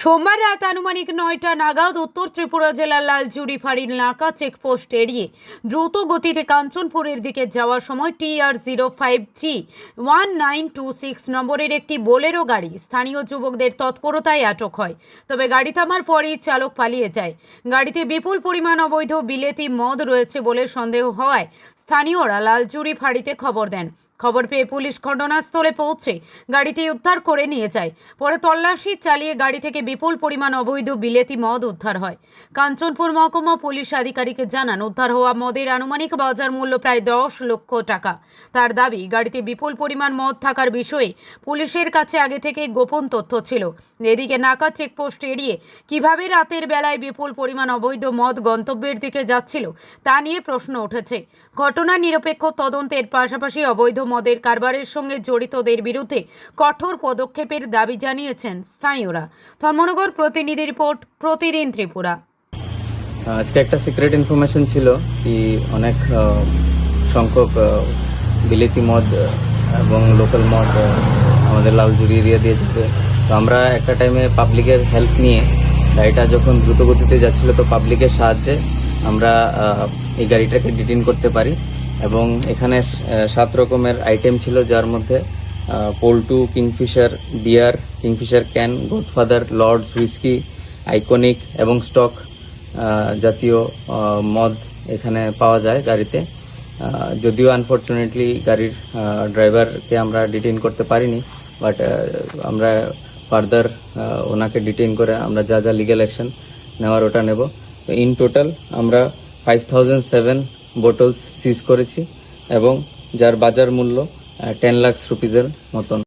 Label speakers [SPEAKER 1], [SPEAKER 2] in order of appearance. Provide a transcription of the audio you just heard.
[SPEAKER 1] সোমবার রাত আনুমানিক ৯টা নাগাদ উত্তর ত্রিপুরা জেলার লালজুড়ি ফাঁড়ির নাকা চেকপোস্ট এড়িয়ে দ্রুত গতিতে কাঞ্চনপুরের দিকে যাওয়ার সময় TR05G 1926 নম্বরের একটি বোলেরো গাড়ি স্থানীয় যুবকদের তৎপরতায় আটক হয়। তবে গাড়ি থামার পরেই চালক পালিয়ে যায়। গাড়িতে বিপুল পরিমাণ অবৈধ বিলেতি মদ রয়েছে বলে সন্দেহ হওয়ায় স্থানীয়রা লালজুড়ি ফাঁড়িতে খবর দেন। খবর পেয়ে পুলিশ ঘটনাস্থলে পৌঁছে গাড়িটি উদ্ধার করে নিয়ে যায়। পরে তল্লাশি চালিয়ে গাড়ি থেকে বিপুল পরিমাণ অবৈধ বিলেতি মদ উদ্ধার হয়। কাঞ্চনপুর মহকুমা পুলিশ আধিকারিক জানান, উদ্ধার হওয়া মদের আনুমানিক বাজার মূল্য প্রায় 10 লক্ষ টাকা। তার দাবি, গাড়িতে বিপুল পরিমাণ মদ থাকার বিষয়ে পুলিশের কাছে আগে থেকে গোপন তথ্য ছিল। এদিকে নাকা চেকপোস্ট এড়িয়ে কিভাবে রাতের বেলায় বিপুল পরিমাণ অবৈধ মদ গন্তব্যের দিকে যাচ্ছিল তা নিয়ে প্রশ্ন উঠেছে। ঘটনা নিরপেক্ষ তদন্তের পাশাপাশি অবৈধ মদের কারবারের সঙ্গে জড়িতদের বিরুদ্ধে কঠোর পদক্ষেপের দাবি জানিয়েছেন স্থানীয়রা। ধর্মনগর প্রতিনিধি রিপোর্ট, প্রতিদিন ত্রিপুরা।
[SPEAKER 2] আজকে একটা সিক্রেট ইনফরমেশন ছিল কি অনেক সংখ্যক বিলেতি মদ এবং লোকাল মদ আমাদের লালজুড়ি এরিয়া দিয়ে যাবে। তো আমরা একটা টাইমে পাবলিকের হেল্প নিয়ে গাড়িটা যখন দ্রুত গতিতে যাচ্ছিল, তো পাবলিকের সাহায্যে আমরা এই গাড়িটাকে ডিটেইন করতে পারি। এবং এখানে 7 রকমের আইটেম ছিল, যার মধ্যে পোল্টু, Kingfisher beer, Kingfisher can, Godfather, Lords whisky, iconic এবং স্টক জাতীয় মদ এখানে পাওয়া যায় গাড়িতে। যদিও আনফরচুনেটলি গাড়ির ড্রাইভারকে আমরা ডিটেইন করতে পারিনি, বাট আমরা ফার্দার ওনাকে ডিটেইন করে আমরা যা যা লিগ্যাল অ্যাকশন নেওয়ার ওটা নেব। তো ইন টোটাল আমরা 5007 বোটলস সিজ করেছি এবং যার বাজার মূল্য 10 লাখ রুপিজের মতন।